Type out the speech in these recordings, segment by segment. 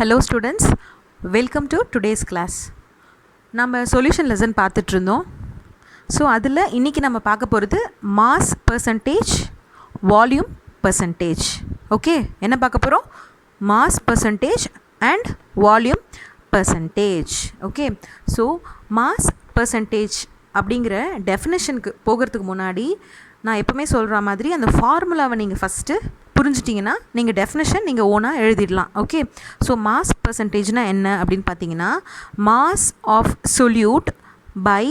Hello students, welcome to today's class. நம்ம solution lesson பார்த்துட்டு இருந்தோம். ஸோ அதில் இன்றைக்கி நம்ம பார்க்க போகிறது mass percentage, volume percentage. Okay, என்ன பார்க்க போகிறோம்? Mass percentage and volume percentage. Okay, so mass percentage அப்படிங்கிற டெஃபினேஷனுக்கு போகிறதுக்கு முன்னாடி நான் எப்போவுமே சொல்கிற மாதிரி அந்த ஃபார்முலாவை நீங்கள் ஃபஸ்ட்டு புரிஞ்சிட்டிங்கன்னா நீங்கள் டெஃபினேஷன் நீங்கள் ஓனாக எழுதிடலாம். ஓகே, ஸோ மாஸ் பர்சன்டேஜ்னால் என்ன அப்படின்னு பார்த்தீங்கன்னா, mass of solute by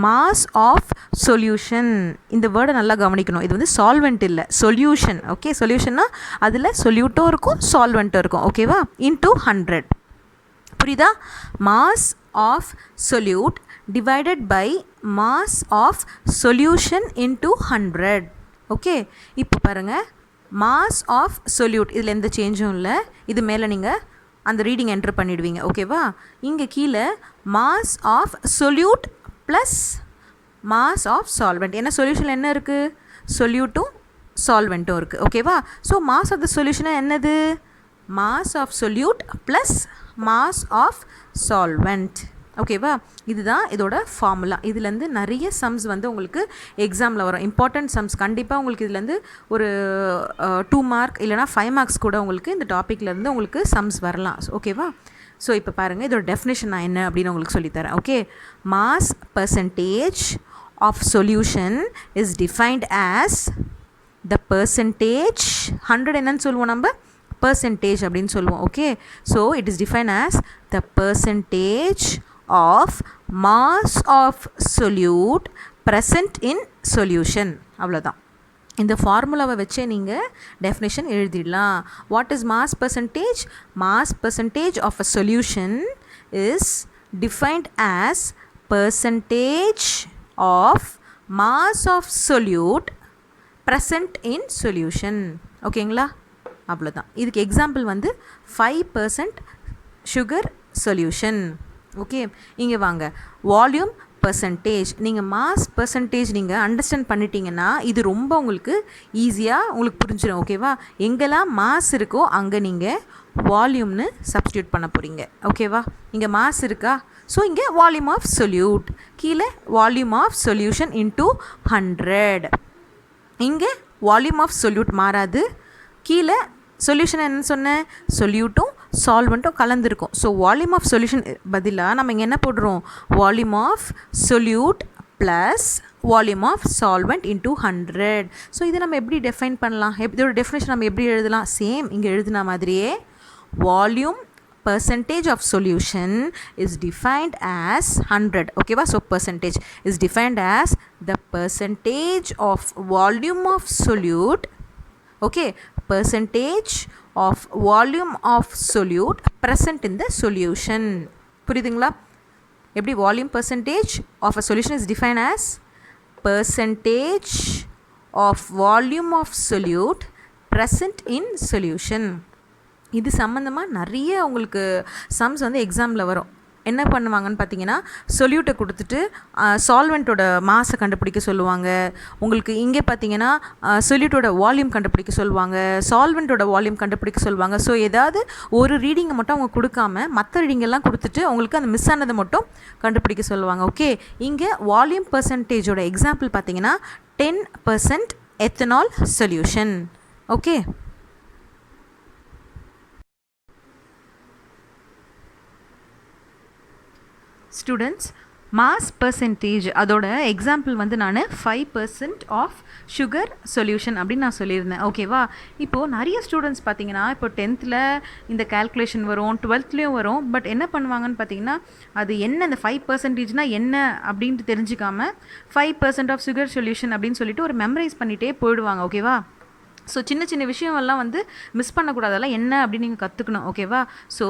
mass of solution. இந்த வேர்டை நல்லா கவனிக்கணும். இது வந்து சால்வெண்ட் இல்லை, சொல்யூஷன். ஓகே, சொல்யூஷன்னா அதில் சொல்யூட்டும் இருக்கும், சால்வெண்ட்டும் இருக்கும். ஓகேவா? இன்டூ 100. புரியுதா? Mass of solute divided by mass of solution into 100. Okay, இப்போ பாருங்கள், மாஸ் ஆஃப் சொல்யூட் இதில் எந்த சேஞ்சும் இல்லை. இது மேலே நீங்கள் அந்த ரீடிங் என்ட்ரு பண்ணிவிடுவீங்க. ஓகேவா? இங்கே கீழே mass of solute plus mass of solvent. ஏன்னா சொல்யூஷனில் என்ன இருக்குது? சொல்யூட்டும் சால்வெண்ட்டும் இருக்குது. ஓகேவா? ஸோ மாஸ் ஆஃப் த சொல்யூஷனை என்னது? Mass of solute plus mass of solvent. ஓகேவா? இதுதான் இதோட ஃபார்முலா. இதுலேருந்து நிறைய சம்ஸ் வந்து உங்களுக்கு எக்ஸாமில் வரும். இம்பார்ட்டண்ட் சம்ஸ் கண்டிப்பாக உங்களுக்கு இதுலேருந்து ஒரு 2 மார்க் இல்லைனா 5 மார்க்ஸ் கூட உங்களுக்கு இந்த டாப்பிக்லேருந்து உங்களுக்கு சம்ஸ் வரலாம். ஓகேவா? ஸோ இப்போ பாருங்கள், இதோட டெஃபினேஷன் நான் என்ன அப்படின்னு உங்களுக்கு சொல்லித்தரேன். Okay, mass percentage of solution is defined as the percentage. 100 என்னன்னு சொல்லுவோம் நம்ம? percentage அப்படின்னு சொல்லுவோம். Okay, so it is define as the percentage of mass of solute present in solution. அவ்வளோதான். இந்த ஃபார்முலாவை வச்சே நீங்கள் டெஃபினேஷன் எழுதிடலாம். What is mass percentage? Mass percentage of a solution is defined as percentage of mass of solute present in solution. ஓகேங்களா? அவ்வளோதான். இதுக்கு example வந்து 5% சுகர் சொல்யூஷன். ஓகே, இங்கே வாங்க, வால்யூம் பர்சன்டேஜ். நீங்கள் மாஸ் பர்சன்டேஜ் நீங்கள் அண்டர்ஸ்டாண்ட் பண்ணிட்டீங்கன்னா இது ரொம்ப உங்களுக்கு ஈஸியாக உங்களுக்கு புரிஞ்சிடும். ஓகேவா? எங்கெல்லாம் மாஸ் இருக்கோ அங்கே நீங்கள் வால்யூம்னு சப்ஸ்டியூட் பண்ண போகிறீங்க. ஓகேவா? இங்கே மாஸ் இருக்கா? ஸோ இங்கே வால்யூம் ஆஃப் சொல்யூட், கீழே வால்யூம் ஆஃப் சொல்யூஷன் இன்டூ 100. இங்கே வால்யூம் ஆஃப் சொல்யூட் மாறாது. கீழே சொல்யூஷன் என்னன்னு சொன்னேன்? சொல்யூட்டும் சால்வெண்ட்டும் கலந்துருக்கும். ஸோ வால்யூம் ஆஃப் சொல்யூஷன் பதிலாக நம்ம இங்கே என்ன போடுறோம்? Volume of solute plus volume of solvent into 100. So இதை நம்ம எப்படி டெஃபைன் பண்ணலாம்? இதோட டெஃபினேஷன் நம்ம எப்படி எழுதலாம்? சேம் இங்கே எழுதின மாதிரியே, volume percentage of solution is defined as 100. ஓகேவா? So percentage is defined as the percentage of volume of solute. Okay, percentage of volume of solute present in the solution. புரியுதுங்களா? எப்படி volume percentage of a solution is defined as percentage of volume of solute present in solution. இது சம்மந்தமாக நிறைய உங்களுக்கு sums வந்து எக்ஸாமில் வரும். என்ன பண்ணுவாங்கன்னு பார்த்தீங்கன்னா, சொல்யூட்டை கொடுத்துட்டு சால்வெண்ட்டோட மாஸை கண்டுபிடிக்க சொல்லுவாங்க. உங்களுக்கு இங்கே பார்த்தீங்கன்னா சொல்யூட்டோட வால்யூம் கண்டுபிடிக்க சொல்லுவாங்க, சால்வெண்ட்டோட வால்யூம் கண்டுபிடிக்க சொல்லுவாங்க. ஸோ ஏதாவது ஒரு ரீடிங்கை மட்டும் அவங்க கொடுக்காம மற்ற ரீடிங்கெல்லாம் கொடுத்துட்டு உங்களுக்கு அந்த மிஸ் ஆனதை மட்டும் கண்டுபிடிக்க சொல்லுவாங்க. ஓகே, இங்கே வால்யூம் பர்சன்டேஜோட எக்ஸாம்பிள் பார்த்தீங்கன்னா 10% ethanol solution. Okay, students, mass percentage அதோட எக்ஸாம்பிள் வந்து நான் 5% ஆஃப் சுகர் சொல்யூஷன் அப்படின்னு நான் சொல்லியிருந்தேன். ஓகேவா? இப்போது நிறைய ஸ்டூடெண்ட்ஸ் பார்த்தீங்கன்னா இப்போ 10th இந்த கேல்குலேஷன் வரும், 12th வரும். பட் என்ன பண்ணுவாங்கன்னு பார்த்தீங்கன்னா, அது என்ன இந்த 5%னால் என்ன அப்படின்ட்டு தெரிஞ்சுக்காமல் 5% ஆஃப் சுகர் சொல்யூஷன் அப்படின்னு சொல்லிட்டு ஒரு மெமரைஸ் பண்ணிகிட்டே போயிடுவாங்க. ஓகேவா? ஸோ சின்ன சின்ன விஷயமெல்லாம் வந்து மிஸ் பண்ணக்கூடாது. அதெல்லாம் என்ன அப்படின்னு நீங்கள் கற்றுக்கணும். ஓகேவா? ஸோ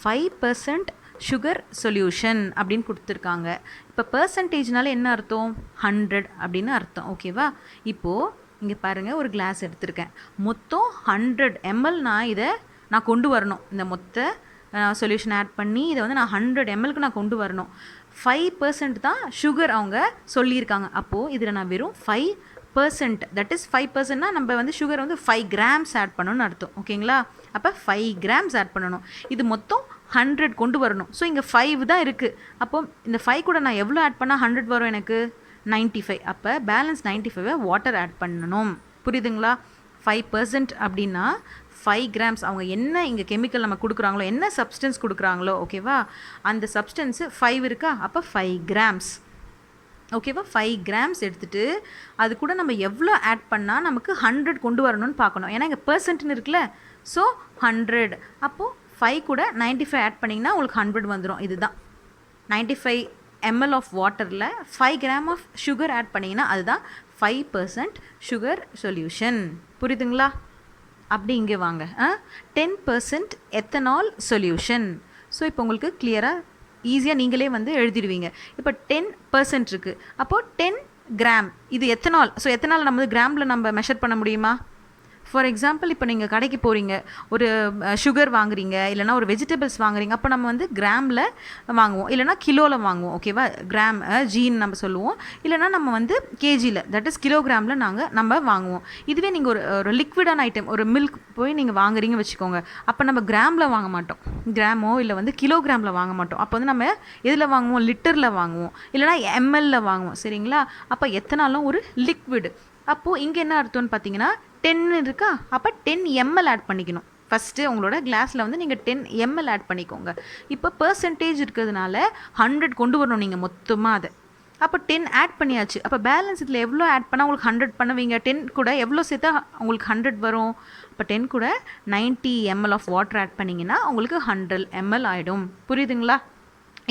5% சுகர் சொல்யூஷன் அப்படின்னு கொடுத்துருக்காங்க. இப்போ பர்சன்டேஜ்னால என்ன அர்த்தம்? 100 அப்படின்னு அர்த்தம். ஓகேவா? இப்போது இங்கே பாருங்கள், ஒரு கிளாஸ் எடுத்திருக்கேன். மொத்தம் 100 ml நான் கொண்டு வரணும். இந்த மொத்த சொல்யூஷன் ஆட் பண்ணி இதை வந்து நான் 100 mlக்கு நான் கொண்டு வரணும். 5% தான் சுகர் அவங்க சொல்லியிருக்காங்க. அப்போது இதில் நான் வெறும் 5 பர்சன்ட், தட் இஸ் 5%னா நம்ம வந்து சுகர் வந்து 5 கிராம்ஸ் ஆட் பண்ணணும்னு அர்த்தம். ஓகேங்களா? அப்போ 5 கிராம்ஸ் ஆட் பண்ணணும். இது மொத்தம் 100 கொண்டு வரணும். ஸோ இங்கே 5 தான் இருக்குது. அப்போ இந்த 5 கூட நான் எவ்வளோ ஆட் பண்ணால் 100 வரும் எனக்கு? 95. அப்போ பேலன்ஸ் 95 வாட்டர் ஆட் பண்ணணும். புரியுதுங்களா? 5% அப்படின்னா 5 கிராம்ஸ். அவங்க என்ன இங்கே கெமிக்கல் நம்ம கொடுக்குறாங்களோ, என்ன சப்ஸ்டன்ஸ் கொடுக்குறாங்களோ, ஓகேவா, அந்த சப்ஸ்டன்ஸு 5 இருக்கா? அப்போ 5 கிராம்ஸ். ஓகேவா? 5 கிராம்ஸ் எடுத்துகிட்டு அது கூட நம்ம எவ்வளோ ஆட் பண்ணால் நமக்கு 100 கொண்டு வரணும்னு பார்க்கணும். ஏன்னா இங்கே பர்சன்ட்னு இருக்குல்ல, ஸோ 100. அப்போது 5 கூட 95 ஆட் பண்ணிங்கன்னா உங்களுக்கு 100 வந்துடும். இதுதான் 95 ml ஆஃப் வாட்டரில் 5 கிராம் ஆஃப் சுகர் ஆட் பண்ணிங்கன்னா அதுதான் 5% சுகர் சொல்யூஷன். புரியுதுங்களா? அப்படி இங்கே வாங்க. 10% எத்தனால் சொல்யூஷன். ஸோ இப்போ உங்களுக்கு கிளியராக ஈஸியாக நீங்களே வந்து எழுதிடுவீங்க. இப்போ 10% இருக்குது. அப்போது 10 கிராம் இது எத்தனால். ஸோ எத்தனால் நம்ம கிராமில் நம்ம மெஷர் பண்ண முடியுமா? ஃபார் எக்ஸாம்பிள், இப்போ நீங்கள் கடைக்கு போகிறீங்க, ஒரு சுகர் வாங்குறீங்க, இல்லைனா ஒரு வெஜிடபிள்ஸ் வாங்குறீங்க. அப்போ நம்ம வந்து கிராமில் வாங்குவோம், இல்லைனா கிலோவில் வாங்குவோம். ஓகேவா? கிராம் ஜீன்னு நம்ம சொல்லுவோம், இல்லைனா நம்ம வந்து கேஜியில், தட் இஸ் கிலோகிராமில் நம்ம வாங்குவோம். இதுவே நீங்கள் ஒரு லிக்விடான ஐட்டம், ஒரு மில்க் போய் நீங்கள் வாங்குறீங்க வச்சுக்கோங்க. அப்போ நம்ம கிராமில் வாங்க மாட்டோம், கிராமோ இல்லை வந்து கிலோகிராமில் வாங்க மாட்டோம். அப்போ வந்து நம்ம எதில் வாங்குவோம்? லிட்டரில் வாங்குவோம், இல்லைனா எம்எல்ல வாங்குவோம். சரிங்களா? அப்போ எத்தனாலும் ஒரு லிக்விடு. அப்போது இங்கே என்ன அர்த்தம்னு பார்த்தீங்கன்னா 10 இருக்கா? அப்போ 10 ml ஆட் பண்ணிக்கணும். ஃபஸ்ட்டு உங்களோட கிளாஸில் வந்து நீங்கள் 10 ml ஆட் பண்ணிக்கோங்க. இப்போ பர்சன்டேஜ் இருக்கிறதுனால 100 கொண்டு வரணும் நீங்கள் மொத்தமாக அதை. அப்போ 10 ஆட் பண்ணியாச்சு. அப்போ பேலன்ஸ் இதில் எவ்வளோ ஆட் பண்ணால் உங்களுக்கு 100 பண்ணுவீங்க? 10 கூட எவ்வளோ சேர்த்தா உங்களுக்கு 100 வரும்? இப்போ 10 கூட 90 ml ஆஃப் வாட்டர் ஆட் பண்ணிங்கன்னா உங்களுக்கு 100 ml ஆகிடும். புரியுதுங்களா?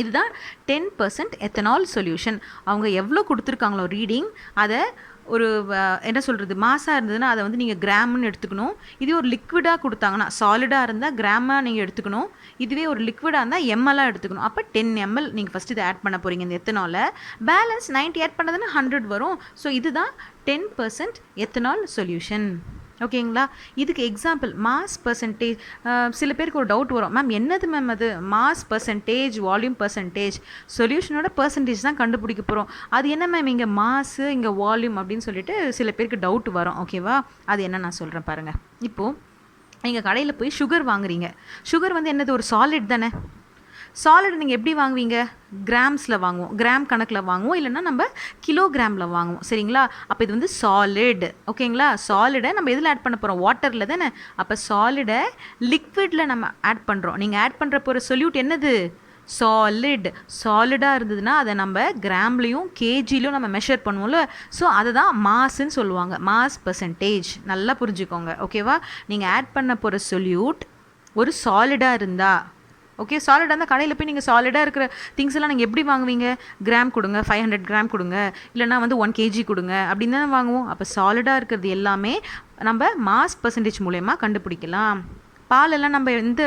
இதுதான் 10% எத்தனால் சொல்யூஷன். அவங்க எவ்வளோ கொடுத்துருக்காங்களோ ரீடிங், அதை ஒரு என்ன சொல்கிறது, மாசாக இருந்ததுன்னா அதை வந்து நீங்கள் கிராம்னு எடுத்துக்கணும். இதுவே ஒரு லிக்விடாக கொடுத்தாங்கன்னா, சாலிடாக இருந்தால் கிராமாக நீங்கள் எடுத்துக்கணும். இதுவே ஒரு லிக்விடாக இருந்தால் எம்எல்லாக எடுத்துக்கணும். அப்போ 10 ml நீங்கள் ஃபஸ்ட்டு இதை ஆட் பண்ண போகிறீங்க. இந்த எத்தனால் பேலன்ஸ் 90 ஆட் பண்ணதுன்னா 100 வரும். ஸோ இதுதான் 10% எத்தனால் சொல்யூஷன். ஓகேங்களா? இதுக்கு எக்ஸாம்பிள் மாஸ் பர்சன்டேஜ். சில பேருக்கு ஒரு டவுட் வரும், மேம் என்னது மேம் அது மாஸ் பர்சன்டேஜ், வால்யூம் பர்சன்டேஜ், சொல்யூஷனோட பர்சன்டேஜ் தான் கண்டுபிடிக்க போகிறோம், அது என்ன மேம் இங்கே மாஸு இங்கே வால்யூம் அப்படின்னு சொல்லிட்டு சில பேருக்கு டவுட் வரும். ஓகேவா? அது என்ன நான் சொல்கிறேன் பாருங்கள். இப்போது நீங்கள் கடையில் போய் சுகர் வாங்குறீங்க. சுகர் வந்து என்னது? ஒரு சாலிட் தானே. சாலிட் நீங்கள் எப்படி வாங்குவீங்க? கிராம்ஸில் வாங்குவோம், கிராம் கணக்கில் வாங்குவோம், இல்லைன்னா நம்ம கிலோகிராமில் வாங்குவோம். சரிங்களா? அப்போ இது வந்து சாலிட். ஓகேங்களா? சாலிடை நம்ம எதில் ஆட் பண்ண போகிறோம்? வாட்டரில் தானே. அப்போ சாலிடை லிக்விடில் நம்ம ஆட் பண்ணுறோம். நீங்கள் ஆட் பண்ணுற போகிற சொல்யூட் என்னது? சாலிட். சாலிடாக இருந்ததுன்னா அதை நம்ம கிராம்லேயும் கேஜிலையும் நம்ம மெஷர் பண்ணுவோம்ல. ஸோ அதை தான் மாஸ்ன்னு சொல்லுவாங்க, மாஸ் பர்சன்டேஜ். நல்லா புரிஞ்சுக்கோங்க. ஓகேவா? நீங்கள் ஆட் பண்ண போகிற சொல்யூட் ஒரு சாலிடாக இருந்தால், ஓகே, சாலிடாக இருந்தால் கடையில் போய் நீங்கள் சாலிடாக இருக்கிற திங்ஸ் எல்லாம் நீங்கள் எப்படி வாங்குவீங்க? கிராம் கொடுங்க, 500 கிராம் கொடுங்க, இல்லைனா வந்து 1 kg கொடுங்க அப்படின்னு தானே வாங்குவோம். அப்போ சாலிடாக இருக்கிறது எல்லாமே நம்ம மாஸ் பர்சன்டேஜ் மூலயமா கண்டுபிடிக்கலாம். பாலெல்லாம் நம்ம எந்த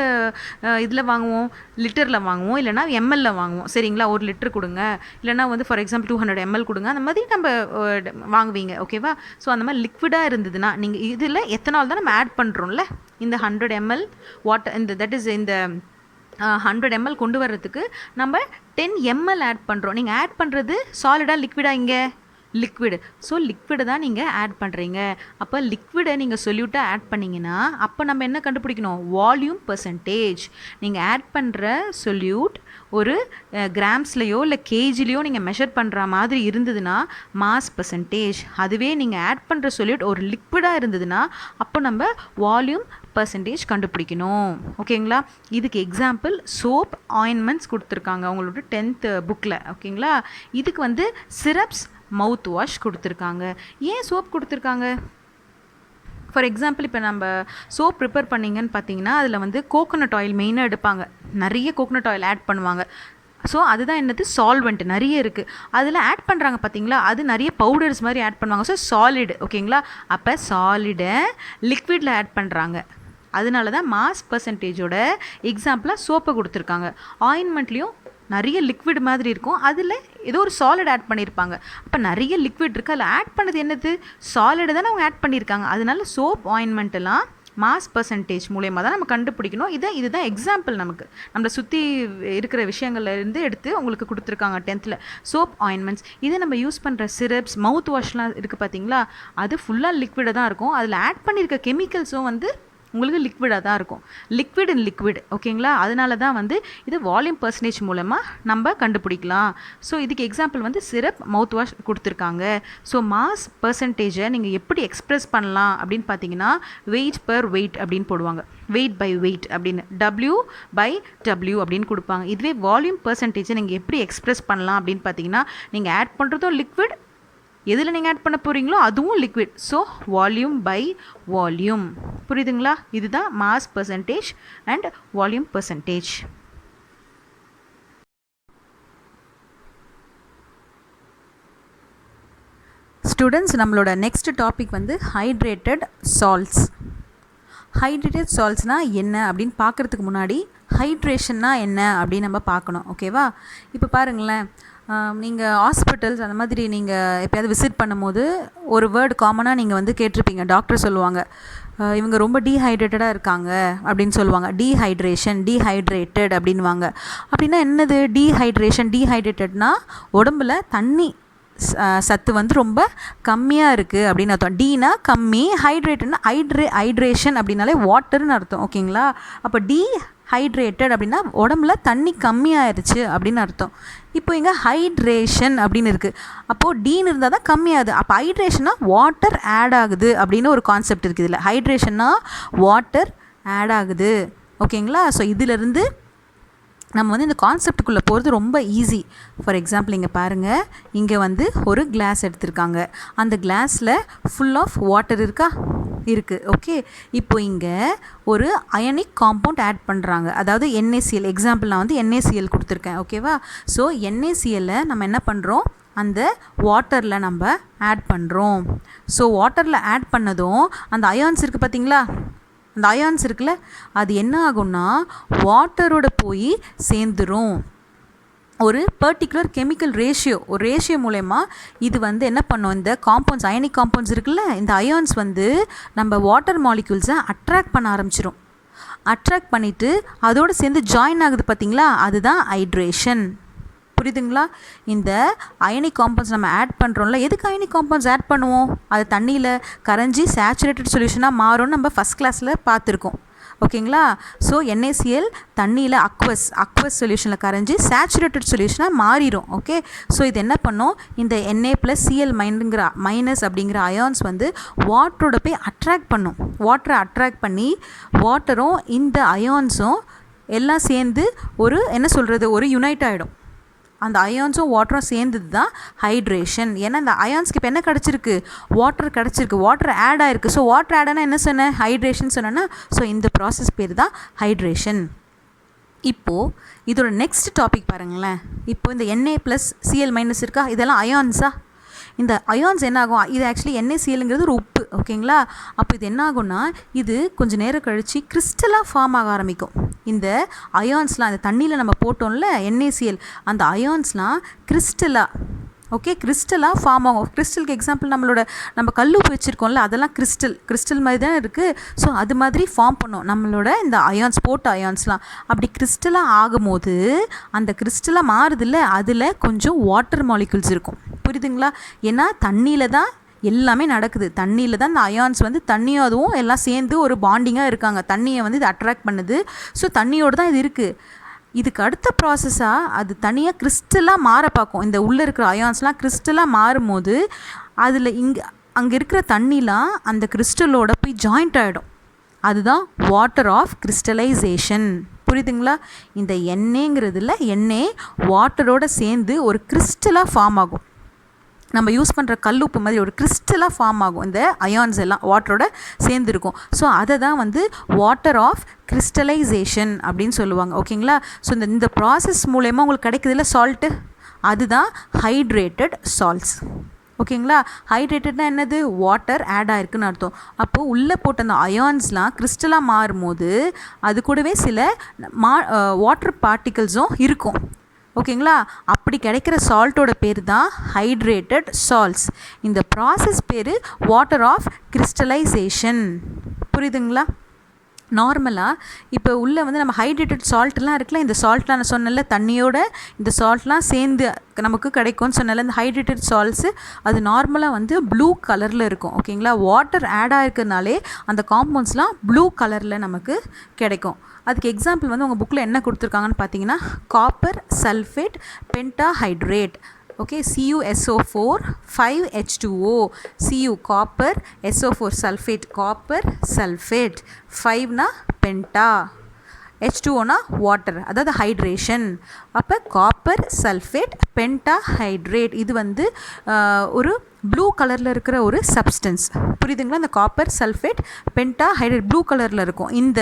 இதில் வாங்குவோம்? லிட்டரில் வாங்குவோம், இல்லைனா எம்எல்ல வாங்குவோம். சரிங்களா? 1 லிட்டர் கொடுங்க, இல்லைனா வந்து ஃபார் எக்ஸாம்பிள் 200 ml கொடுங்க, அந்த மாதிரி நம்ம வாங்குவீங்க. ஓகேவா? ஸோ அந்த மாதிரி லிக்விடாக இருந்ததுன்னா நீங்கள் இதில் எத்தனால் தான் நம்ம ஆட் பண்ணுறோம்ல, இந்த 100 ml வாட்டர், இந்த தட் இஸ் இந்த 100 ml கொண்டு வர்றதுக்கு நம்ம 10 ml ஆட் பண்ணுறோம். நீங்கள் ஆட் பண்ணுறது சாலிடாக லிக்விடாக? இங்கே லிக்விடு. ஸோ லிக்விடை தான் நீங்கள் ஆட் பண்ணுறீங்க. அப்போ லிக்விடை நீங்கள் சொல்யூட்டாக ஆட் பண்ணிங்கன்னா அப்போ நம்ம என்ன கண்டுபிடிக்கணும்? Volume percentage. நீங்கள் ஆட் பண்ணுற சொல்யூட் ஒரு கிராம்ஸ்லையோ இல்லை கேஜிலையோ நீங்கள் மெஷர் பண்ணுற மாதிரி இருந்ததுன்னா மாஸ் பர்சன்டேஜ். அதுவே நீங்கள் ஆட் பண்ணுற சொல்யூட் ஒரு லிக்விடாக இருந்ததுன்னா அப்போ நம்ம வால்யூம் பர்சன்டேஜ் கண்டுபிடிக்கணும். ஓகேங்களா? இதுக்கு எக்ஸாம்பிள் சோப், ஆயின்மெண்ட்ஸ் கொடுத்துருக்காங்க அவங்களோட 10th புக்கில். ஓகேங்களா? இதுக்கு வந்து சிரப்ஸ், மவுத் வாஷ் கொடுத்துருக்காங்க. ஏன் சோப் கொடுத்துருக்காங்க? ஃபார் எக்ஸாம்பிள், இப்போ நம்ம சோப் ப்ரிப்பேர் பண்ணிங்கன்னு பார்த்தீங்கன்னா அதில் வந்து கோகோனட் ஆயில் மெயினாக எடுப்பாங்க, நிறைய கோகோனட் ஆயில் ஆட் பண்ணுவாங்க. ஸோ அதுதான் என்னது? சால்வெண்ட் நிறைய இருக்குது அதில் ஆட் பண்ணுறாங்க. பார்த்தீங்களா? அது நிறைய பவுடர்ஸ் மாதிரி ஆட் பண்ணுவாங்க. So solid. ஓகேங்களா? அப்போ சாலிடை லிக்விடில் ஆட் பண்ணுறாங்க. அதனால தான் மாஸ் பர்சன்டேஜோட எக்ஸாம்பிளாக சோப்பை கொடுத்துருக்காங்க. ஆயின்மெண்ட்லேயும் நிறைய லிக்விட் மாதிரி இருக்கும், அதில் ஏதோ ஒரு சாலிட் ஆட் பண்ணியிருப்பாங்க. அப்போ நிறைய லிக்விட் இருக்குது, அதில் ஆட் பண்ணது என்னது? சாலிடு தானே அவங்க ஆட் பண்ணியிருக்காங்க. அதனால சோப், ஆயின்மெண்ட்டெல்லாம் மாஸ் பர்சன்டேஜ் மூலயமா தான் நம்ம கண்டுபிடிக்கணும். இதுதான் எக்ஸாம்பிள் நமக்கு நம்மளை சுற்றி இருக்கிற விஷயங்கள்லேருந்து எடுத்து உங்களுக்கு கொடுத்துருக்காங்க 10th சோப் ஆயின்மெண்ட்ஸ். இதை நம்ம யூஸ் பண்ணுற சிரப்ஸ், மவுத் வாஷ்லாம் இருக்குது பார்த்தீங்களா, அது ஃபுல்லாக லிக்விடாக தான் இருக்கும். அதில் ஆட் பண்ணியிருக்க கெமிக்கல்ஸும் வந்து உங்களுக்கு லிக்விடாக தான் இருக்கும். லிக்விட் இன் லிக்விட், ஓகேங்களா. அதனால தான் வந்து இது வால்யூம் பர்சன்டேஜ் மூலமாக நம்ம கண்டுபிடிக்கலாம். ஸோ இதுக்கு எக்ஸாம்பிள் வந்து சிரப், மவுத் வாஷ் கொடுத்துருக்காங்க. ஸோ மாஸ் பர்சன்டேஜை நீங்கள் எப்படி எக்ஸ்ப்ரெஸ் பண்ணலாம் அப்படின்னு பார்த்தீங்கன்னா வெயிட் பர் வெயிட் அப்படின்னு போடுவாங்க. வெயிட் பை வெயிட் அப்படின்னு W/W அப்படின்னு கொடுப்பாங்க. இதுவே வால்யூம் பர்சன்டேஜை நீங்கள் எப்படி எக்ஸ்ப்ரெஸ் பண்ணலாம் அப்படின்னு பார்த்தீங்கன்னா நீங்கள் ஆட் பண்ணுறதும் லிக்விட், எதில் நீங்கள் ஆட் பண்ண போகிறீங்களோ அதுவும் liquid. So volume by volume. புரியுதுங்களா? இதுதான் mass percentage and volume percentage. Students, நம்மளோட நெக்ஸ்ட் டாபிக் வந்து ஹைட்ரேட்டட் சால்ட்ஸ். ஹைட்ரேட்டட் சால்ட்ஸ்னால் என்ன அப்படின்னு பார்க்குறதுக்கு முன்னாடி ஹைட்ரேஷன்னா என்ன அப்படின்னு நம்ம பார்க்கணும். ஓகேவா? இப்போ பாருங்களேன், நீங்கள் ஹாஸ்பிட்டல்ஸ் அந்த மாதிரி நீங்கள் எப்போயாவது விசிட் பண்ணும்போது ஒரு வேர்டு காமனாக நீங்கள் வந்து கேட்டிருப்பீங்க. டாக்டர் சொல்லுவாங்க, இவங்க ரொம்ப டீஹைட்ரேட்டடாக இருக்காங்க அப்படின்னு சொல்லுவாங்க. டீஹைட்ரேட்டட் அப்படின்வாங்க. அப்படின்னா என்னது டீஹைட்ரேட்டட்னா உடம்புல தண்ணி சத்து வந்து ரொம்ப கம்மியாக இருக்குது அப்படின்னு அர்த்தம். டீனா கம்மி, ஹைட்ரேட்டட்னா ஹைட்ரேஷன் அப்படின்னாலே வாட்டர்னு அர்த்தம். ஓகேங்களா? அப்போ டீஹைட்ரேட்டட் அப்படின்னா உடம்புல தண்ணி கம்மியாயிருச்சு அப்படின்னு அர்த்தம். இப்போ இங்கே ஹைட்ரேஷன் அப்படின்னு இருக்குது. அப்போது டீன்னு இருந்தால் தான் கம்மியாகுது. அப்போ ஹைட்ரேஷன்னா வாட்டர் ஆட் ஆகுது அப்படின்னு ஒரு கான்செப்ட் இருக்குது இதில். ஹைட்ரேஷன்னா வாட்டர் ஆட் ஆகுது. ஓகேங்களா? ஸோ இதிலிருந்து நம்ம வந்து இந்த கான்செப்டுக்குள்ளே போகிறது ரொம்ப ஈஸி. ஃபார் எக்ஸாம்பிள் இங்கே பாருங்கள், இங்கே வந்து ஒரு கிளாஸ் எடுத்திருக்காங்க. அந்த கிளாஸில் ஃபுல் ஆஃப் வாட்டர் இருக்கா? இருக்குது. ஓகே, இப்போ இங்கே ஒரு அயனிக் காம்பவுண்ட் ஆட் பண்ணுறாங்க, அதாவது NaCl. எக்ஸாம்பிள் நான் வந்து NaCl கொடுத்துருக்கேன். ஓகேவா? ஸோ NaCl நம்ம என்ன பண்ணுறோம், அந்த வாட்டரில் நம்ம ஆட் பண்ணுறோம். ஸோ வாட்டரில் ஆட் பண்ணதும் அந்த அயான்ஸ் இருக்குது பார்த்தீங்களா, அந்த அயான்ஸ் இருக்குல்ல, அது என்ன ஆகும்னா வாட்டரோட போய் சேர்ந்துடும். ஒரு பர்டிகுலர் கெமிக்கல் ரேஷியோ மூலயமா இது வந்து என்ன பண்ணும், இந்த காம்பவுண்ட்ஸ், அயனிக் காம்பவுண்ட்ஸ் இருக்குல்ல, இந்த அயான்ஸ் வந்து நம்ம வாட்டர் மாலிக்யூல்ஸை அட்ராக்ட் பண்ண ஆரம்பிச்சிடும். அட்ராக்ட் பண்ணிவிட்டு அதோடு சேர்ந்து ஜாயின் ஆகுது பார்த்தீங்களா, அதுதான் ஹைட்ரேஷன். புரியுதுங்களா? இந்த அயனிக் காம்பவுண்ட்ஸ் நம்ம ஆட் பண்ணுறோம்ல, எதுக்கு அயனிக் காம்பவுண்ட்ஸ் ஆட் பண்ணுவோம், அது தண்ணியில் கரைஞ்சி சேச்சுரேட்டட் சொல்யூஷனாக மாறும்னு நம்ம ஃபஸ்ட் கிளாஸில் பார்த்துருக்கோம். ஓகேங்களா? ஸோ NaCl தண்ணியில் அக்வஸ் சொல்யூஷனில் கரைஞ்சி சேச்சுரேட்டட் சொல்யூஷனாக மாறிடும். ஓகே, ஸோ இது என்ன பண்ணும், இந்த Na+Cl மைனஸ் அப்படிங்கிற அயான்ஸ் வந்து வாட்டரோட போய் அட்ராக்ட் பண்ணும். வாட்டரை அட்ராக்ட் பண்ணி வாட்டரும் இந்த அயான்ஸும் எல்லாம் சேர்ந்து ஒரு ஒரு யுனைட் ஆகிடும். அந்த அயான்ஸும் வாட்டரும் சேர்ந்தது தான் ஹைட்ரேஷன். ஏன்னா இந்த அயான்ஸ்க்கு இப்போ என்ன கிடச்சிருக்கு, வாட்டர் கிடச்சிருக்கு, வாட்டர் ஆட் ஆகிருக்கு. ஸோ வாட்டர் ஆட் ஆனால் என்ன சொன்னேன், ஹைட்ரேஷன் சொன்னேன்னா, ஸோ இந்த ப்ராசஸ் பேர் தான் ஹைட்ரேஷன். இப்போது இதோட நெக்ஸ்ட் டாபிக் பாருங்களேன். இப்போ இந்த Na+Cl- இருக்கா, இதெல்லாம் அயான்ஸா? இந்த அயான்ஸ் என்ன ஆகும், இது ஆக்சுவலி NaClங்கிறது ஒரு உப்பு. ஓகேங்களா? அப்போ இது என்ன ஆகும்னா, இது கொஞ்சம் நேரம் கழித்து கிறிஸ்டலாக ஃபார்ம் ஆக ஆரம்பிக்கும். இந்த அயான்ஸ்லாம் அந்த தண்ணியில் நம்ம போட்டோம்ல NaCl, அந்த அயான்ஸ்லாம் கிறிஸ்டலாக ஃபார்ம் ஆகும். கிறிஸ்டலுக்கு எக்ஸாம்பிள் நம்ம கல்லுப்பு வச்சுருக்கோம்ல, அதெல்லாம் கிறிஸ்டல் மாதிரி தான் இருக்குது. ஸோ அது மாதிரி ஃபார்ம் பண்ணோம் நம்மளோட இந்த போட்ட அயான்ஸ்லாம். அப்படி கிறிஸ்டலாக ஆகும்போது அந்த கிறிஸ்டலாக மாறுதில்ல, அதில் கொஞ்சம் வாட்டர் மாலிக்யூல்ஸ் இருக்கும். புரியுதுங்களா? ஏன்னா தண்ணியில் தான் எல்லாமே நடக்குது. தண்ணியில் தான் இந்த அயான்ஸ் வந்து தண்ணியும் அதுவும் எல்லாம் சேர்ந்து ஒரு பாண்டிங்காக இருக்காங்க. தண்ணியை வந்து இது அட்ராக்ட் பண்ணுது. ஸோ தண்ணியோடு தான் இது இருக்குது. இதுக்கு அடுத்த ப்ராசஸாக அது தனியாக கிறிஸ்டலாக மாற பார்க்கும். இந்த உள்ளே இருக்கிற அயான்ஸ்லாம் கிறிஸ்டலாக மாறும்போது அதில் அங்கே இருக்கிற தண்ணிலாம் அந்த கிறிஸ்டலோட போய் ஜாயிண்ட் ஆகிடும். அதுதான் வாட்டர் ஆஃப் கிறிஸ்டலைசேஷன். புரியுதுங்களா? இந்த எண்ணெய்ங்கிறதுல வாட்டரோட சேர்ந்து ஒரு கிறிஸ்டலாக ஃபார்ம் ஆகும். நம்ம யூஸ் பண்ணுற கல்லுப்பு மாதிரி ஒரு கிறிஸ்டலாக ஃபார்ம் ஆகும். இந்த அயான்ஸ் எல்லாம் வாட்டரோட சேர்ந்துருக்கும். ஸோ அதை தான் வந்து வாட்டர் ஆஃப் கிறிஸ்டலைசேஷன் அப்படின்னு சொல்லுவாங்க. ஓகேங்களா? ஸோ இந்த ப்ராசஸ் மூலயமா உங்களுக்கு கிடைக்குதுல்ல சால்ட்டு, அதுதான் ஹைட்ரேட்டட் சால்ட்ஸ். ஓகேங்களா? ஹைட்ரேட்டட்னா என்னது, வாட்டர் ஆட் ஆகிருக்குன்னு அர்த்தம். அப்போது உள்ளே போட்ட அந்த அயான்ஸ்லாம் கிறிஸ்டலாக மாறும்போது அது கூடவே சில வாட்டர் பார்ட்டிகல்ஸும் இருக்கும். ஓகேங்களா? அப்படி கிடைக்கிற சால்ட்டோட பேர் தான் ஹைட்ரேட்டட் சால்ட்ஸ். இந்த ப்ராசஸ் பேர் வாட்டர் ஆஃப் கிறிஸ்டலைசேஷன். புரியுதுங்களா? நார்மலாக இப்போ உள்ளே வந்து நம்ம ஹைட்ரேட்டட் சால்ட்லாம் இருக்குல்ல, இந்த சால்ட்லாம் நான் சொன்னல தண்ணியோட இந்த சால்ட்லாம் சேர்ந்து நமக்கு கிடைக்கும்னு சொன்னல, இந்த ஹைட்ரேட்டட் சால்ட்ஸு அது நார்மலாக வந்து ப்ளூ கலரில் இருக்கும். ஓகேங்களா, வாட்டர் ஆட் ஆகிருக்கிறதுனாலே அந்த காம்பவுண்ட்ஸ்லாம் ப்ளூ கலரில் நமக்கு கிடைக்கும். அதுக்கு எக்ஸாம்பிள் வந்து உங்கள் புக்கில் என்ன கொடுத்துருக்காங்கன்னு பார்த்தீங்கன்னா, copper sulphate pentahydrate. Okay, CuSO4 5H2O, Cu copper, SO4 sulphate, copper sulphate, 5னா பென்டா, H2Oனா வாட்டர், அதாவது ஹைட்ரேஷன். அப்போ காப்பர் சல்ஃபேட் பென்டாஹைட்ரேட் இது வந்து ஒரு ப்ளூ கலரில் இருக்கிற ஒரு சப்ஸ்டன்ஸ். புரியுதுங்களா? இந்த காப்பர் சல்ஃபேட் பென்டாஹைட்ரேட் ப்ளூ கலரில் இருக்கும். இந்த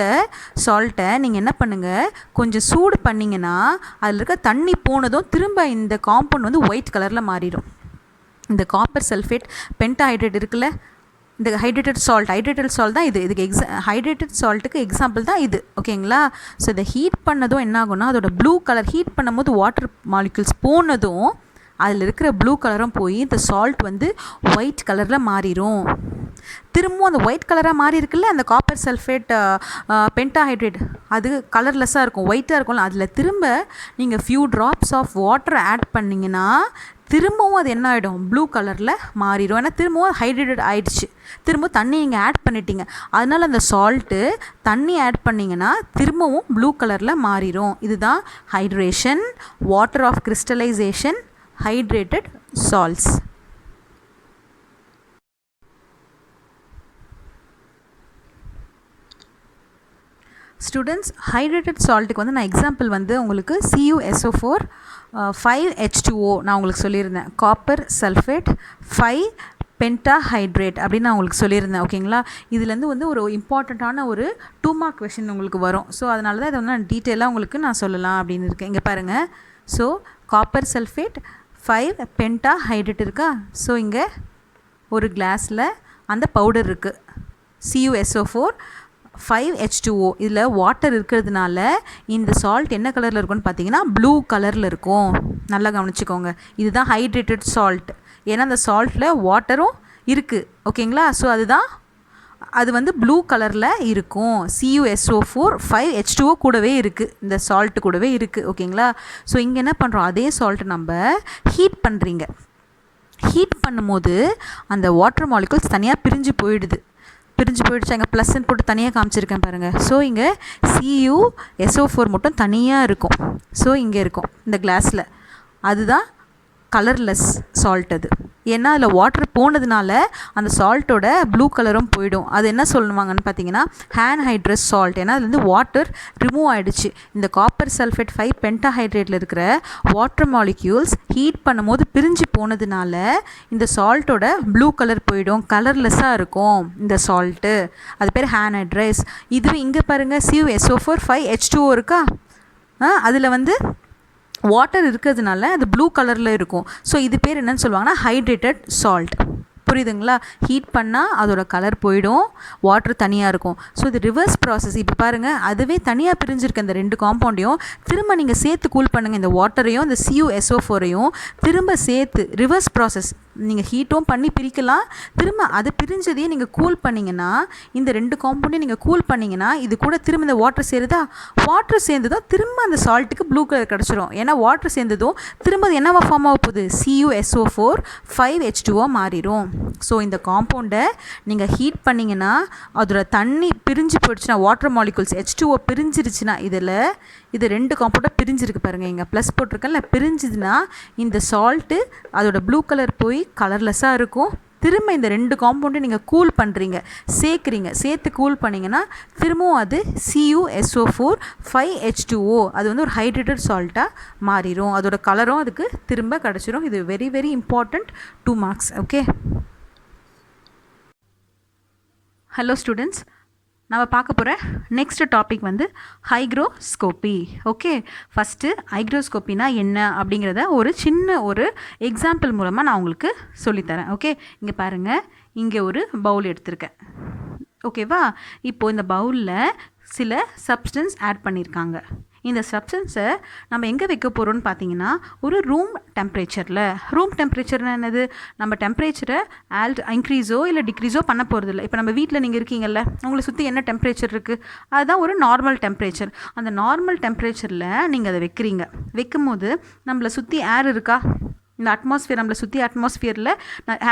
சால்ட்டை நீங்கள் என்ன பண்ணுங்கள், கொஞ்சம் சூடு பண்ணிங்கன்னா அதில் இருக்க தண்ணி போனதும் திரும்ப இந்த காம்பவுண்ட் வந்து ஒயிட் கலரில் மாறிடும். இந்த காப்பர் சல்ஃபேட் பென்டாஹைட்ரேட் இருக்குல்ல, இந்த ஹைட்ரேட்டட் சால்ட் தான் இது. இதுக்கு ஹைட்ரேட்டட் சால்ட்டுக்கு எக்ஸாம்பிள் தான் இது. ஓகேங்களா? ஸோ இதை ஹீட் பண்ணதும் என்ன ஆகும்னா, அதோட ப்ளூ கலர் ஹீட் பண்ணும்போது வாட்டர் மாலிக்யூல்ஸ் போனதும் அதில் இருக்கிற ப்ளூ கலரும் போய் இந்த சால்ட் வந்து ஒயிட் கலரில் மாறிடும். திரும்பவும் அந்த ஒயிட் கலராக மாறி இருக்குல்ல அந்த காப்பர் சல்ஃபேட் பென்டாஹைட்ரேட், அது கலர்லெஸ்ஸாக இருக்கும், ஒயிட்டாக இருக்கும்ல, அதில் திரும்ப நீங்கள் few drops of water add பண்ணிங்கன்னா திரும்பவும் அது என்ன ஆகிடும், ப்ளூ கலரில் மாறிடும். ஏன்னா திரும்பவும் ஹைட்ரேட்டட் ஆகிடுச்சு, திரும்ப தண்ணி நீங்கள் ஆட் பண்ணிட்டீங்க. அதனால் அந்த சால்ட்டு தண்ணி ஆட் பண்ணிங்கன்னா திரும்பவும் ப்ளூ கலரில் மாறிடும். இதுதான் hydration, water of crystallisation, hydrated salts. Students, hydrated சால்ட்டுக்கு வந்து நான் எக்ஸாம்பிள் வந்து உங்களுக்கு CuSO4 5H2O நான் உங்களுக்கு சொல்லியிருந்தேன். காப்பர் சல்ஃபேட் 5 பென்டாஹைட்ரேட் அப்படின்னு நான் உங்களுக்கு சொல்லியிருந்தேன். ஓகேங்களா, இதுலேருந்து வந்து ஒரு இம்பார்ட்டண்ட்டான ஒரு 2 மார்க் கொஷின் உங்களுக்கு வரும். ஸோ அதனால தான் இதை வந்து நான் டீட்டெயிலாக உங்களுக்கு நான் சொல்லலாம் அப்படின்னு இருக்கேன். இங்கே பாருங்கள், ஸோ காப்பர் சல்ஃபேட் 5 பென்டாஹைட்ரேட் இருக்கா. ஸோ இங்கே ஒரு கிளாஸில் அந்த பவுடர் இருக்குது, CuSO4 5H2O. இதில் வாட்டர் இருக்கிறதுனால இந்த சால்ட் என்ன கலரில் இருக்கும்னு பார்த்தீங்கன்னா ப்ளூ கலரில் இருக்கும். நல்லா கவனிச்சுக்கோங்க, இதுதான் ஹைட்ரேட்டட் சால்ட். ஏன்னா அந்த சால்ட்டில் வாட்டரும் இருக்குது. ஓகேங்களா, ஸோ அதுதான் அது வந்து ப்ளூ கலரில் இருக்கும். CuSO4 5H2O கூடவே இருக்குது, இந்த சால்ட்டு கூடவே இருக்குது. ஓகேங்களா, ஸோ இங்கே என்ன பண்ணுறோம், அதே சால்ட்டு நம்ம ஹீட் பண்ணுறீங்க. ஹீட் பண்ணும்போது அந்த வாட்டர் மாலிகுல்ஸ் தனியாக பிரிஞ்சு போயிடுச்சு. அங்கே ப்ளஸ்ன்னு போட்டு தனியாக காமிச்சிருக்கேன் பாருங்கள். ஸோ இங்கே CuSO4 மட்டும் தனியாக இருக்கும். ஸோ இங்கே இருக்கும் இந்த கிளாஸில், அதுதான் கலர்லெஸ் சால்ட். அது ஏன்னா அதில் வாட்டர் போனதுனால அந்த சால்ட்டோட ப்ளூ கலரும் போயிடும். அது என்ன சொல்லுவாங்கன்னு பார்த்தீங்கன்னா ஹான்ஹைட்ரஸ் சால்ட். ஏன்னா அது வந்து வாட்டர் ரிமூவ் ஆகிடுச்சு. இந்த காப்பர் சல்ஃபேட் 5 பென்டாஹைட்ரேட்டில் இருக்கிற வாட்டர் மாலிக்யூல்ஸ் ஹீட் பண்ணும்போது பிரிஞ்சு போனதுனால இந்த சால்ட்டோட ப்ளூ கலர் போயிடும், கலர்லெஸ்ஸாக இருக்கும் இந்த சால்ட்டு. அது பேர் ஹான்ஹைட்ரஸ். இதுவே இங்கே பாருங்கள், CuSO4 5H2O இருக்கா, அதில் வந்து வாட்டர் இருக்கிறதுனால அது ப்ளூ கலரில் இருக்கும். ஸோ இது பேர் என்னன்னு சொல்லுவாங்கன்னா ஹைட்ரேட்டட் சால்ட். புரியுதுங்களா? ஹீட் பண்ணால் அதோட கலர் போயிடும், வாட்டர் தனியாக இருக்கும். ஸோ இது ரிவர்ஸ் ப்ராசஸ். இப்போ பாருங்கள், அதுவே தனியாக பிரிஞ்சிருக்க இந்த 2 காம்பவுண்டையும் திரும்ப நீங்கள் சேர்த்து கூல் பண்ணுங்கள். இந்த வாட்டரையும் இந்த CuSO4ஐயும் திரும்ப சேர்த்து ரிவர்ஸ் ப்ராசஸ். நீங்கள் ஹீட்டும் பண்ணி பிரிக்கலாம், திரும்ப அதை பிரிஞ்சதையே நீங்கள் கூல் பண்ணிங்கன்னா, இந்த 2 காம்பவுண்டையும் நீங்கள் கூல் பண்ணிங்கன்னா இது கூட திரும்ப இந்த வாட்டர் சேருதா, வாட்டர் சேர்ந்ததும் திரும்ப அந்த சால்ட்டுக்கு ப்ளூ கலர் கிடச்சிரும். ஏன்னா வாட்டர் சேர்ந்ததும் திரும்ப என்னவா ஃபார்ம் ஆக போகுது, CuSO4 5H2O மாறிடும். ஸோ இந்த காம்பவுண்டை நீங்கள் ஹீட் பண்ணிங்கன்னா அதோட தண்ணி பிரிஞ்சு போயிடுச்சுன்னா, வாட்டர் மாலிகுல்ஸ் H2O பிரிஞ்சிருச்சுன்னா, இது 2 காம்பவுண்டாக பிரிஞ்சிருக்கு பாருங்கள், இங்கே ப்ளஸ் போட்டிருக்கேன்ல, பிரிஞ்சுதுன்னா இந்த சால்ட்டு அதோட ப்ளூ கலர் போய் கலர்லெஸ்ஸாக இருக்கும். திரும்ப இந்த 2 காம்பவுண்டையும் நீங்கள் கூல் பண்ணுறீங்க, சேர்த்து கூல் பண்ணிங்கன்னா திரும்பவும் அது CuSO4 5H2O அது வந்து ஒரு ஹைட்ரேட்டட் சால்ட்டாக மாறிடும். அதோட கலரும் அதுக்கு திரும்ப கிடச்சிரும். இது very very important 2 marks. Okay, hello students, நம்ம பார்க்க போகிற நெக்ஸ்ட் டாபிக் வந்து ஹைக்ரோஸ்கோப்பி. ஓகே, ஃபஸ்ட்டு ஹைக்ரோஸ்கோப்பினா என்ன அப்படிங்கிறத ஒரு சின்ன ஒரு எக்ஸாம்பிள் மூலமாக நான் உங்களுக்கு சொல்லித்தரேன். ஓகே, இங்கே பாருங்கள், இங்கே ஒரு பவுல் எடுத்திருக்கேன். ஓகேவா, இப்போது இந்த பவுலில் சில சப்ஸ்டன்ஸ் ஆட் பண்ணியிருக்காங்க. இந்த சப்ஸ்டன்ஸை நம்ம எங்கே வைக்க போகிறோம்னு பார்த்தீங்கன்னா ஒரு ரூம் டெம்பரேச்சரில். ரூம் டெம்பரேச்சர்னா என்னது? நம்ம டெம்பரேச்சரை இன்க்ரீஸோ இல்லை டிக்ரீஸோ பண்ண போகிறது இல்லை. இப்போ நம்ம வீட்டில் நீங்கள் இருக்கீங்கல்ல, உங்களை சுற்றி என்ன டெம்பரேச்சர் இருக்குது, அதுதான் ஒரு நார்மல் டெம்பரேச்சர். அந்த நார்மல் டெம்பரேச்சரில் நீங்கள் அதை வைக்கிறீங்க. வைக்கும் போது நம்மளை சுற்றி ஏர் இருக்கா? இந்த அட்மாஸ்ஃபியர், நம்மளை சுற்றி அட்மாஸ்ஃபியரில்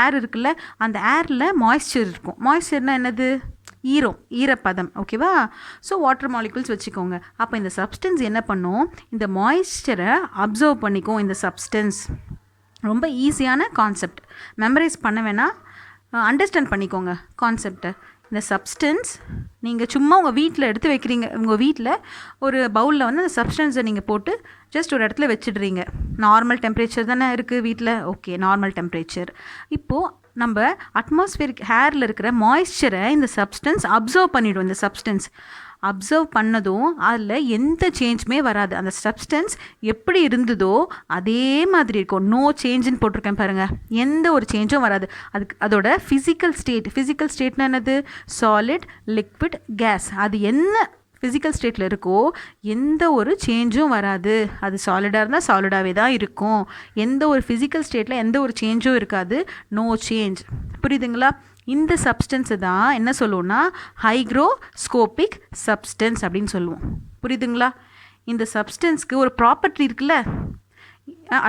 ஏர் இருக்குல்ல, அந்த ஏரில் மாய்ஸ்சர் இருக்கும். மாய்ஸ்சர்னால் என்னது? ஈரப்பதம். ஓகேவா? ஸோ வாட்டர் மாலிகுல்ஸ் வச்சுக்கோங்க. அப்போ இந்த சப்ஸ்டன்ஸ் என்ன பண்ணும்? இந்த மாய்ஸ்சரை அப்சர்வ் பண்ணிக்கும். இந்த சப்ஸ்டன்ஸ் ரொம்ப ஈஸியான கான்செப்ட், மெமரைஸ் பண்ண வேணாம், அண்டர்ஸ்டாண்ட் பண்ணிக்கோங்க கான்செப்டை. இந்த சப்ஸ்டன்ஸ் நீங்கள் சும்மா உங்கள் வீட்டில் எடுத்து வைக்கிறீங்க. உங்கள் வீட்டில் ஒரு பவுலில் வந்து அந்த சப்ஸ்டன்ஸை நீங்கள் போட்டு ஜஸ்ட் ஒரு இடத்துல வச்சிடுறீங்க. நார்மல் டெம்பரேச்சர் தானே இருக்குது வீட்டில். Okay, normal temperature. இப்போது நம்ம அட்மாஸ்பியரிக் ஏரில் இருக்கிற மாய்ஸ்சரை இந்த சப்ஸ்டன்ஸ் அப்சர்வ் பண்ணிவிடும். இந்த சப்ஸ்டன்ஸ் அப்சர்வ் பண்ணதும் அதில் எந்த சேஞ்சுமே வராது. அந்த சப்ஸ்டன்ஸ் எப்படி இருந்ததோ அதே மாதிரி இருக்கும். நோ சேஞ்சுன்னு போட்டிருக்கேன் பாருங்கள். எந்த ஒரு சேஞ்சும் வராது. அதோட ஃபிசிக்கல் ஸ்டேட்னா என்னது? Solid, liquid, gas. அது என்ன ஃபிசிக்கல் ஸ்டேட்டில் இருக்கோ எந்த ஒரு சேஞ்சும் வராது. அது சாலிடாக இருந்தால் சாலிடாகவே தான் இருக்கும். எந்த ஒரு ஃபிசிக்கல் ஸ்டேட்டில் எந்த ஒரு சேஞ்சும் இருக்காது. No change. புரியுதுங்களா? இந்த சப்ஸ்டன்ஸை தான் என்ன சொல்லுவோம்னா ஹைக்ரோஸ்கோபிக் சப்ஸ்டன்ஸ் அப்படின்னு சொல்லுவோம். புரியுதுங்களா? இந்த சப்ஸ்டன்ஸ்க்கு ஒரு ப்ராப்பர்ட்டி இருக்குல்ல,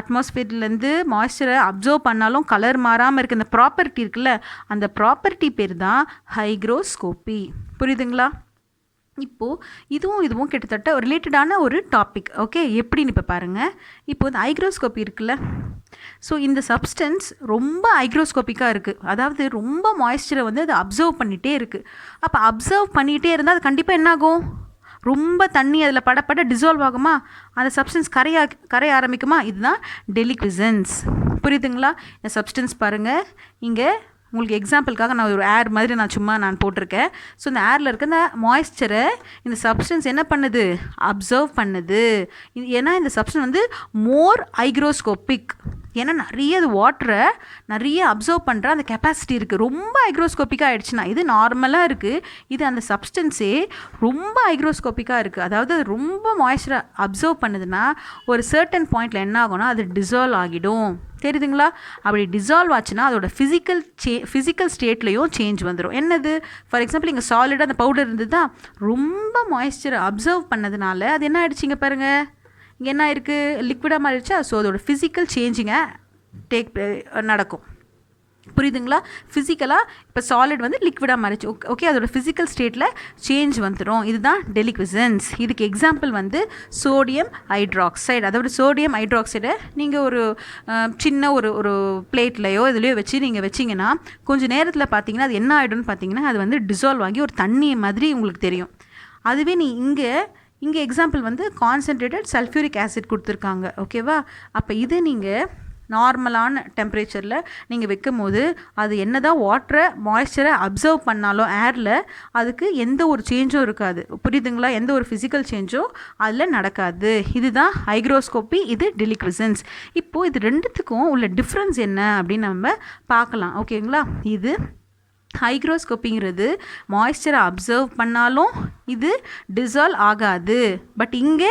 அட்மாஸ்பியர்லேருந்து மாய்ஸ்சரை அப்சர்வ் பண்ணாலும் கலர் மாறாமல் இருக்க அந்த ப்ராப்பர்ட்டி இருக்குல்ல, அந்த ப்ராப்பர்ட்டி பேர் தான் ஹைக்ரோஸ்கோப்பி. புரியுதுங்களா? இப்போது இதுவும் கிட்டத்தட்ட ரிலேட்டடான ஒரு டாபிக். ஓகே, எப்படின்னு இப்போ பாருங்கள். இப்போ இந்த ஹைக்ரோஸ்கோப்பி இருக்குல்ல, ஸோ இந்த சப்ஸ்டன்ஸ் ரொம்ப ஹைக்ரோஸ்கோப்பிக்காக இருக்குது. அதாவது ரொம்ப மாய்ஸ்சரை வந்து அது அப்சர்வ் பண்ணிகிட்டே இருக்குது. அப்போ அப்சர்வ் பண்ணிகிட்டே இருந்தால் அது கண்டிப்பாக என்னாகும்? ரொம்ப தண்ணி அதில் படப்பட டிசால்வ் ஆகுமா? அந்த சப்ஸ்டன்ஸ் கரைய ஆரம்பிக்குமா? இதுதான் டெலிக்விசன்ஸ். புரியுதுங்களா? இந்த சப்ஸ்டன்ஸ் பாருங்கள், இங்கே உங்களுக்கு எக்ஸாம்பிளுக்காக நான் ஒரு ஏர் மாதிரி நான் போட்டிருக்கேன். ஸோ இந்த ஏரில் இருக்க இந்த மாய்ஸ்சரை இந்த சப்ஸ்டன்ஸ் என்ன பண்ணுது? அப்சர்வ் பண்ணுது. ஏன்னா இந்த சப்ஸ்டன்ஸ் வந்து மோர் ஹைக்ரோஸ்கோபிக். ஏன்னா நிறைய அது வாட்டரை நிறைய அப்சர்வ் பண்ணுற அந்த கெப்பாசிட்டி இருக்குது. ரொம்ப ஹைக்ரோஸ்கோப்பிக்காக ஆகிடுச்சுன்னா, இது நார்மலாக இருக்குது, இது அந்த சப்ஸ்டன்ஸே ரொம்ப ஹைக்ரோஸ்கோப்பிக்காக இருக்குது. அதாவது அது ரொம்ப மாய்ஸ்சரை அப்சர்வ் பண்ணுதுன்னா ஒரு சர்டன் பாயிண்டில் என்ன ஆகும்னா அது டிசால்வ் ஆகிடும். தெரியுதுங்களா? அப்படி டிசால்வ் ஆச்சுன்னா அதோட ஃபிசிக்கல் ஸ்டேட்லேயும் சேஞ்ச் வந்துடும். என்னது? ஃபார் எக்ஸாம்பிள் இங்கே சாலிடாக அந்த பவுடர் இருந்தது தான், ரொம்ப மாய்ஸ்சரை அப்சர்வ் பண்ணதுனால அது என்ன ஆகிடுச்சிங்க பாருங்கள், இங்கே என்ன இருக்குது? லிக்விடாக மாறிடுச்சா? ஸோ அதோட ஃபிசிக்கல் சேஞ்சிங்கை நடக்கும். புரியுதுங்களா? ஃபிசிக்கலாக இப்போ சாலிட் வந்து லிக்விடாக மாறிச்சு. ஓகே, அதோட ஃபிசிக்கல் ஸ்டேட்டில் சேஞ்ச் வந்துடும். இதுதான் டெலிக்விசன்ஸ். இதுக்கு எக்ஸாம்பிள் வந்து சோடியம் ஹைட்ராக்சைடு. அதாவது சோடியம் ஹைட்ராக்சைடை நீங்கள் ஒரு சின்ன ஒரு பிளேட்லையோ இதுலையோ வச்சு நீங்கள் வச்சிங்கன்னா கொஞ்சம் நேரத்தில் பார்த்தீங்கன்னா அது என்ன ஆகிடும்னு பார்த்தீங்கன்னா அது வந்து டிசால்வ் ஆகி ஒரு தண்ணி மாதிரி உங்களுக்கு தெரியும். அதுவே நீ இங்கே எக்ஸாம்பிள் வந்து கான்சன்ட்ரேட்டட் சல்ஃபியூரிக் ஆசிட் கொடுத்துருக்காங்க. ஓகேவா? அப்போ இது நீங்கள் நார்மலான டெம்பரேச்சரில் நீங்கள் வைக்கும் போது அது என்ன தான் வாட்டரை மாய்ஸ்சரை அப்சர்வ் பண்ணாலும் ஏரில் அதுக்கு எந்த ஒரு சேஞ்சும் இருக்காது. புரியுதுங்களா? எந்த ஒரு ஃபிசிக்கல் சேஞ்சும் அதில் நடக்காது. இதுதான் ஹைக்ரோஸ்கோப்பி, இது டெலிக்விசன்ஸ். இப்போது இது ரெண்டுத்துக்கும் உள்ள டிஃப்ரென்ஸ் என்ன அப்படின்னு நம்ம பார்க்கலாம். ஓகேங்களா? இது ஹைக்ரோஸ்கோப்பிங்கிறது மாய்ஸ்சரை அப்சர்வ் பண்ணாலும் இது டிசால்வ் ஆகாது. பட் இங்கே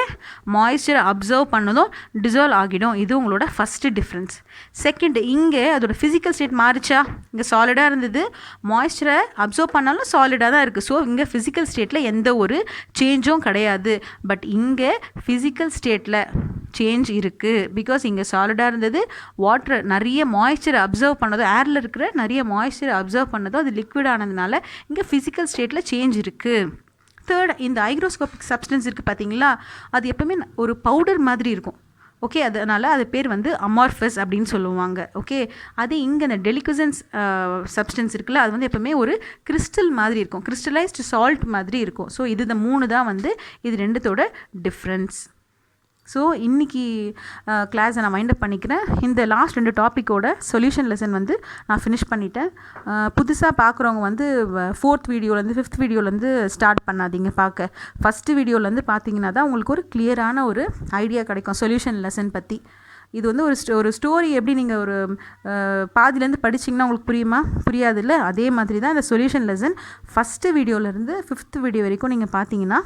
மாய்ஸ்சரை அப்சர்வ் பண்ணதும் டிசால்வ் ஆகிடும். இது உங்களோட ஃபஸ்ட்டு டிஃப்ரென்ஸ். செகண்ட், இங்கே அதோட ஃபிசிக்கல் ஸ்டேட் மாறிச்சா? இங்கே சாலிடாக இருந்தது, மாய்ஸ்சரை அப்சர்வ் பண்ணாலும் சாலிடாக தான் இருக்குது. ஸோ இங்கே ஃபிசிக்கல் ஸ்டேட்டில் எந்த ஒரு சேஞ்சும் கிடையாது. பட் இங்கே ஃபிசிக்கல் ஸ்டேட்டில் சேஞ்ச் இருக்குது. பிகாஸ் இங்கே சாலிடாக இருந்தது, வாட்டர் நிறைய மாய்ஸ்சரை அப்சர்வ் பண்ணதும், ஏரில் இருக்கிற நிறைய மாய்ஸ்சரை அப்சர்வ் பண்ணதும் அது லிக்விட் ஆனதுனால இங்கே ஃபிசிக்கல் ஸ்டேட்டில் சேஞ்ச் இருக்குது. தேர்ட், இந்த ஹைக்ரோஸ்கோபிக் சப்ஸ்டன்ஸ் இருக்குது பார்த்தீங்களா, அது எப்பவுமே ஒரு பவுடர் மாதிரி இருக்கும். ஓகே, அதனால் அது பேர் வந்து அமார்ஃபஸ் அப்படின்னு சொல்லுவாங்க. ஓகே, அது இங்கே இந்த டெலிக்விசன்ஸ் சப்ஸ்டன்ஸ் இருக்குல்ல, அது வந்து எப்பவுமே ஒரு கிறிஸ்டல் மாதிரி இருக்கும், கிறிஸ்டலைஸ்டு சால்ட் மாதிரி இருக்கும். ஸோ இது இந்த 3 தான் வந்து இது ரெண்டுத்தோட டிஃப்ரென்ஸ். ஸோ இன்றைக்கி கிளாஸை நான் வைண்ட் அப் பண்ணிக்கிறேன். இந்த லாஸ்ட் 2 டாப்பிக்கோட சொல்யூஷன் லெசன் வந்து நான் ஃபினிஷ் பண்ணிட்டேன். புதுசாக பார்க்குறவங்க வந்து 4th வீடியோலேருந்து 5th வீடியோலேருந்து ஸ்டார்ட் பண்ணாதீங்க பார்க்க. ஃபஸ்ட்டு வீடியோலேருந்து பார்த்தீங்கன்னா தான் உங்களுக்கு ஒரு கிளியரான ஒரு ஐடியா கிடைக்கும் சொல்யூஷன் லெசன் பற்றி. இது வந்து ஒரு ஸ்டோரி எப்படி நீங்கள் ஒரு பாதிலேருந்து படிச்சிங்கன்னா உங்களுக்கு புரியுமா? புரியாது இல்லை? அதே மாதிரி தான் இந்த சொல்யூஷன் லெசன் ஃபஸ்ட்டு வீடியோலேருந்து 5th வீடியோ வரைக்கும் நீங்கள் பார்த்தீங்கன்னா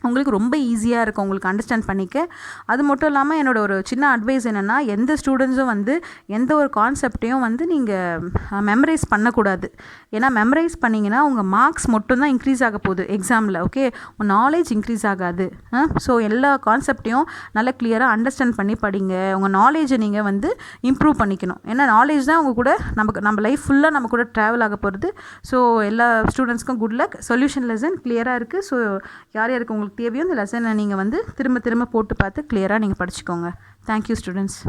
உங்களுக்கு ரொம்ப ஈஸியாக இருக்கும் உங்களுக்கு அண்டர்ஸ்டாண்ட் பண்ணிக்க. அது மட்டும் இல்லாமல் என்னோடய ஒரு சின்ன அட்வைஸ் என்னென்னா, எந்த ஸ்டூடெண்ட்ஸும் வந்து எந்த ஒரு கான்செப்டையும் வந்து நீங்கள் மெமரைஸ் பண்ணக்கூடாது. ஏன்னா மெமரைஸ் பண்ணிங்கன்னா உங்கள் மார்க்ஸ் மட்டும்தான் இன்க்ரீஸ் ஆக போகுது எக்ஸாமில். ஓகே, உங்கள் நாலேஜ் இன்க்ரீஸ் ஆகாது. ஸோ எல்லா கான்செப்டையும் நல்லா கிளியராக அண்டர்ஸ்டாண்ட் பண்ணி படிங்க. உங்கள் நாலேஜை நீங்கள் வந்து இம்ப்ரூவ் பண்ணிக்கணும். ஏன்னா நாலேஜ் தான் உங்கள் கூட நம்ம லைஃப் ஃபுல்லாக நம்ம கூட ட்ராவல் ஆக போகிறது. ஸோ எல்லா ஸ்டூடெண்ட்ஸ்க்கும் குட் லக். சொல்யூஷன் லெசன் கிளியராக இருக்குது. ஸோ யார் யாருக்கு உங்களுக்கு தேவையோ இந்த லெசனை நீங்கள் வந்து திரும்ப திரும்ப போட்டு பார்த்து கிளியராக நீங்கள் படிச்சுக்கோங்க. Thank you students.